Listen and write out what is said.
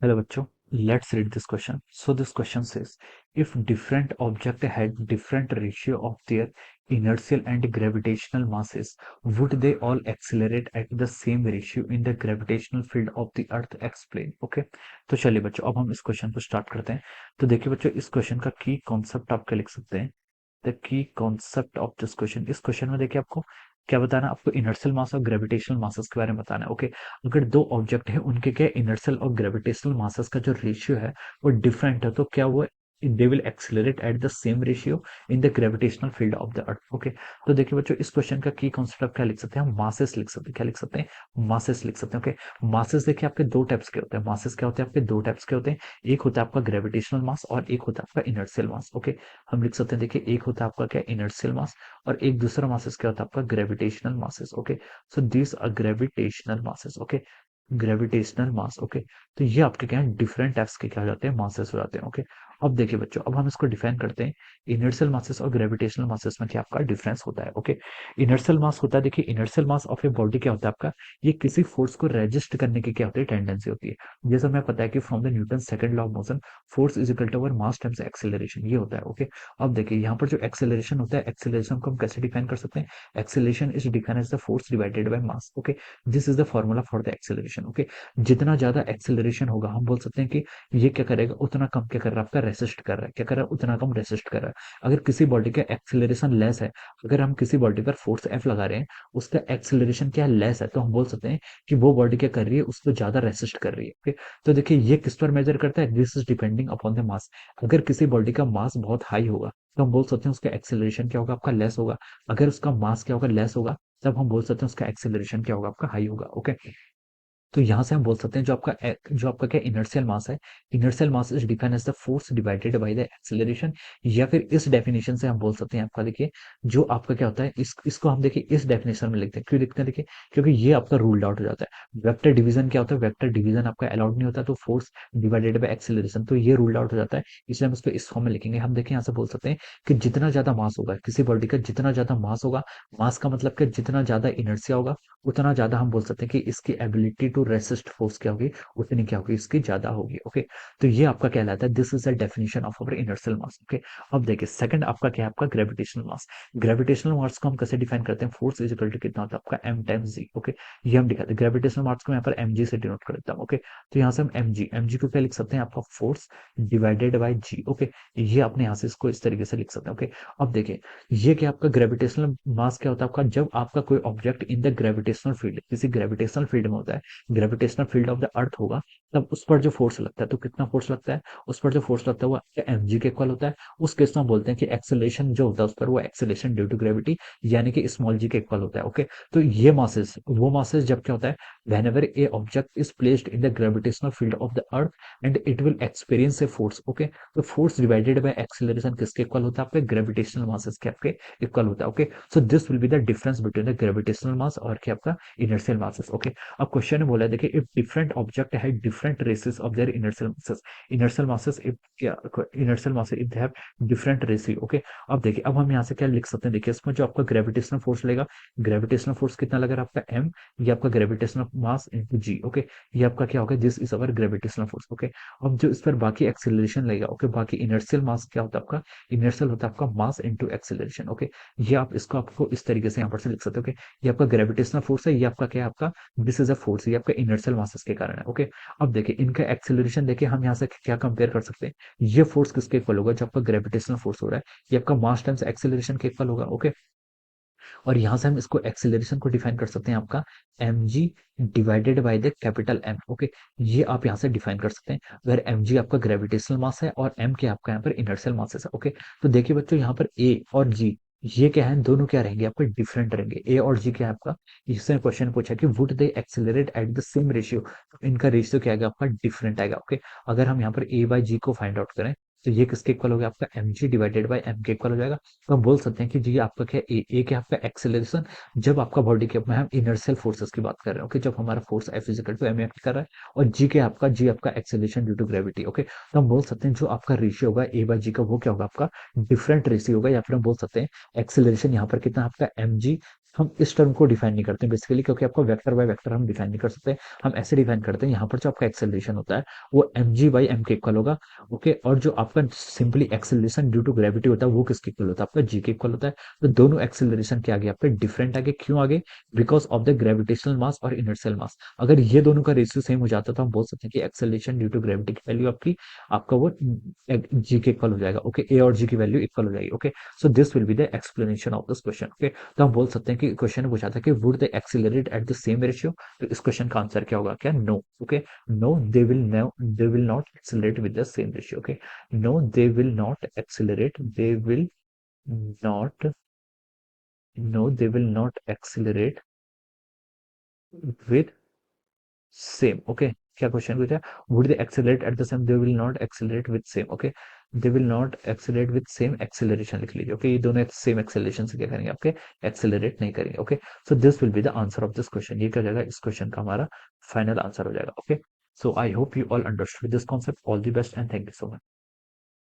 Hello बच्चों, let's read this question. So this question says, if different object had different ratio of their inertial and gravitational masses, would they all accelerate at the same ratio in the gravitational field of the earth? Explain. Okay, तो चलिए बच्चों, अब हम इस question को start करते हैं। तो देखिए बच्चों, इस क्वेश्चन का की कॉन्सेप्ट आप क्या लिख सकते हैं। The key concept of this question, इस क्वेश्चन में देखिए आपको क्या बताना है, आपको इनर्शियल मास और ग्रेविटेशनल मासेस के बारे में बताना है। ओके, अगर दो ऑब्जेक्ट है उनके क्या इनर्शियल और ग्रेविटेशनल मासेस का जो रेशियो है वो डिफरेंट है, तो क्या वो they will accelerate at the same ratio in the gravitational field of the earth. Okay, तो देखिए बच्चों, इस क्वेश्चन का की कॉन्सेप्ट आप क्या लिख सकते हैं, हम मासेस लिख सकते हैं। क्या लिख सकते हैं, मासेस लिख सकते हैं। ओके, मासेस देखिए आपके दो टाइप्स के होते हैं। मासेस क्या होते हैं आपके, दो टाइप्स के होते हैं। एक होता है आपका ग्रेविटेशनल मास और एक होता है आपका इनर्शियल मास। ओके, हम लिख सकते हैं, देखिए एक होता है आपका क्या इनर्शियल मास और एक दूसरा मासेस क्या होता है आपका gravitational masses. Okay, so this are gravitational masses. Okay, gravitational mass. Okay, तो ये आपके क्या है, डिफरेंट टाइप्स के क्या हो जाते हैं, मासेस हो जाते हैं। ओके, अब देखिए बच्चों, अब हम इसको डिफाइन करते हैं। इनर्शियल मासेस और ग्रेविटेशनल मासेस में क्या आपका डिफरेंस होता है। ओके, इनर्शियल मास होता है, देखिए inertial mass of a body क्या होता है आपका, ये किसी फोर्स को रेजिस्ट करने की क्या होती है, टेंडेंसी होती है। जैसे हमें पता है कि from the Newton second law of motion, force is equal to our mass times acceleration, ये होता है। ओके, अब देखिए यहाँ पर जो एक्सेलरेशन होता है, एक्सेलरेशन को हम कैसे डिफाइन कर सकते हैं, acceleration is define as the force divided by mass. Okay, this is the formula for the acceleration. Okay, जितना ज्यादा एक्सेलरेशन होगा हम बोल सकते हैं कि ये क्या करेगा, उतना कम क्या कर रहा है आपका, रेसिस्ट कर रहा है। क्या कर रहा है, उतना कम रेसिस्ट कर रहा है। अगर किसी बॉडी का एक्सेलरेशन लेस है, अगर हम किसी बॉडी पर फोर्स एफ लगा रहे हैं, उसका एक्सेलरेशन क्या है, लेस है, तो हम बोल सकते हैं कि वो बॉडी क्या कर रही है, उसको ज्यादा रेसिस्ट कर रही है। ओके, तो देखिए ये किस पर मेजर करता है, this is depending upon the mass. अगर किसी बॉडी का मास बहुत हाई होगा तो हम बोल सकते हैं उसका एक्सेलरेशन क्या होगा आपका, लेस होगा। अगर उसका मास क्या होगा, लेस होगा, तब हम बोल सकते हैं उसका एक्सेलरेशन क्या होगा आपका, हाई होगा। ओके, तो यहाँ से हम बोल सकते हैं जो आपका क्या इनर्शियल मास है, inertial mass is defined as the force divided by the acceleration. या फिर इस डेफिनेशन से हम बोल सकते हैं आपका, देखिए जो आपका क्या होता है, इसको हम देखिए इस डेफिनेशन में लिखते हैं। क्यों लिखते हैं, देखिए क्योंकि ये आपका रूल्ड आउट हो जाता है। वेक्टर डिवीजन क्या होता है, वेक्टर डिवीजन आपका अलाउड नहीं होता, तो फोर्स डिवाइडेड बाय एक्सेलरेशन, तो ये रूल्ड आउट हो जाता है। इसलिए हम इसको इस फॉर्म में लिखेंगे। हम देखिए यहाँ से बोल सकते हैं कि जितना ज्यादा मास होगा किसी बॉडी का, जितना ज्यादा मास होगा, मास का मतलब कि जितना ज्यादा इनर्शिया होगा, उतना ज्यादा हम बोल सकते हैं कि इसकी एबिलिटी टू रेसिस्ट फोर्स क्या होगी, उतनी क्या होगी, इसकी ज्यादा होगी। ओके, तो ये आपका कहलाता है, this is the definition of our inertial mass. Okay, अब देखिए सेकंड आपका क्या है, आपका ग्रेविटेशनल मास। ग्रेविटेशनल मास को हम कैसे डिफाइन करते हैं, फोर्स इज इक्वल टू कितना होता है आपका, एम टाइम्स जी। ओके, ये हम दिखाते हैं, ग्रेविटेशनल मास को यहाँ पर एम जी से डिनोट कर देता हूँ। ओके, तो यहाँ से हम एम जी को क्या लिख सकते हैं, आपका force divided by g. Okay, ये आपने यहाँ से इसको इस तरीके से लिख सकते हैं। ओके, अब देखिए ये क्या आपका ग्रेविटेशनल मास क्या होता है आपका, जब आपका कोई object in the gravitational field, किसी ग्रेविटेशनल फील्ड में होता है, gravitational field of the earth होगा, तब उस पर जो फोर्स लगता है, तो कितना फोर्स लगता है, उस पर जो फोर्स लगता है वो एम जी के इक्वल होता है। उस केस में हम बोलते हैं कि एक्सेलरेशन जो होता है उस पर, वो एक्सेलरेशन ड्यू टू ग्रेविटी यानी कि स्मॉल जी के इक्वल होता है। ओके, तो ये मासेस, वो मासेस जब क्या होता है, whenever a object is placed in the gravitational field of the earth and it will experience a force। Okay, तो फोर्स डिवाइडेड बाय एक्सेलरेशन किसके इक्वल होता है, आपके ग्रेविटेशनल मासेस के आपके इक्वल होता है। Okay, so this will be the difference between the gravitational mass और क्या आपका इनर्शियल मासेस। ओके, अब क्वेश्चन में बोला है, देखिए इफ डिफरेंट ऑब्जेक्ट है different races of their inertial masses, inertial masses if क्या, inertial masses if they have different ratio. Okay, अब देखिए अब हम यहाँ से क्या लिख सकते हैं, देखिए इसमें जो आपका ग्रेविटेशनल फोर्स लगेगा, ग्रेविटेशनल फोर्स कितना लगेगा आपका एम, ये आपका ग्रेविटेशनल मास इनटू जी। ओके, ये आपका क्या होगा, this is our gravitational force. Okay, अब जो इस पर बाकी एक्सेलरेशन लगेगा, ओके, बाकी इनर्शियल मास क्या होता है आपका, इनर्शियल होता है आपका मास इनटू एक्सेलरेशन। ओके, ये आप इसको आपको इस तरीके से यहाँ पर से लिख सकते हो। ओके, ये आपका ग्रेविटेशनल फोर्स है, ये आपका क्या है आपका, दिस इज अ फोर्स, ये आपका इनर्शियल मासेस के कारण है। ओके, अब देखिए इनका एक्सेलरेशन देखिए हम यहाँ से क्या कंपेयर कर सकते हैं, ये फोर्स किसके इक्वल होगा, जो आपका ग्रेविटेशनल फोर्स हो रहा है, ये आपका मास टाइम्स एक्सेलरेशन के इक्वल होगा। ओके, और यहाँ से हम इसको एक्सेलरेशन को डिफाइन कर सकते हैं आपका m g divided by the capital M. Okay, ये आप यहाँ से डिफाइन कर सकते हैं, अगर एम जी आपका ग्रेविटेशनल मास है और एम के आपका यहाँ पर इनर्शियल मासेस है। ओके, तो देखिए बच्चों यहाँ पर ए और जी, ये क्या है, दोनों क्या रहेंगे आपके, डिफरेंट रहेंगे। ए और जी क्या है आपका, इससे क्वेश्चन पूछा कि would they accelerate at the same ratio, इनका रेशियो क्या आएगा आपका, डिफरेंट आएगा। ओके, अगर हम यहाँ पर ए बाई जी को फाइंड आउट करें, तो ये किसके इक्वल हो गया आपका, m g divided by m के इक्वल हो जाएगा। तो हम बोल सकते हैं कि जी आपका क्या है, ए क्या आपका एक्सेलरेशन, जब आपका बॉडी के में हम इनर्शियल फोर्सेस की बात कर रहे हैं। ओके, जब हमारा force F equal to m act कर रहा है, और जी आपका acceleration due to gravity. Okay, तो हम बोल सकते हैं जो आपका रेशियो होगा ए बाई जी का, वो क्या होगा आपका, डिफरेंट रेशियो होगा, या फिर हम बोल सकते हैं एक्सेलरेशन यहाँ पर कितना आपका एम जी हम इस टर्म को डिफाइन नहीं करते बेसिकली, क्योंकि आपको वेक्टर बाय वेक्टर हम डिफाइन नहीं कर सकते। हम ऐसे डिफाइन करते हैं, यहाँ पर जो आपका एक्सेलरेशन होता है वो mg/m के इक्वल होगा। ओके, और जो आपका simply acceleration due to gravity होता है वो किसके इक्वल होता है? आपका जी के इक्वल होता है। तो दोनों एक्सेलरेशन के आगे आपके डिफरेंट आगे, क्यों आगे? Because of the gravitational mass और इनर्शियल मास। अगर ये दोनों का रेशियो सेम हो जाता तो हम बोल सकते हैं कि एक्सेलरेशन ड्यू टू ग्रेविटी की वैल्यू आपकी, आपका वो जी के इक्वल हो जाएगा। ओके, ए और जी की वैल्यू इक्वल हो जाएगी। Okay, so this will be the explanation of this question. Okay, तो हम बोल सकते हैं कि क्वेश्चन में पूछा था कि would they accelerate at the same ratio, तो इस क्वेश्चन का आंसर क्या होगा? क्या? No. Okay, no they will not accelerate with the same ratio. Okay, no they will not accelerate, they will not, no they will not accelerate with same. Okay, क्या question पूछा? Would they accelerate at the same, they will not accelerate with same. Okay, they will not accelerate with same acceleration लिख लीजिए। Okay, ये दोनों same acceleration से क्या करेंगे? आपके एक्सेलरेट नहीं करेंगे। Okay, so this will be the answer of this question. ये क्या हो जाएगा? इस क्वेश्चन का हमारा फाइनल आंसर हो जाएगा। Okay, so I hope you all understood this concept. All the best and thank you so much.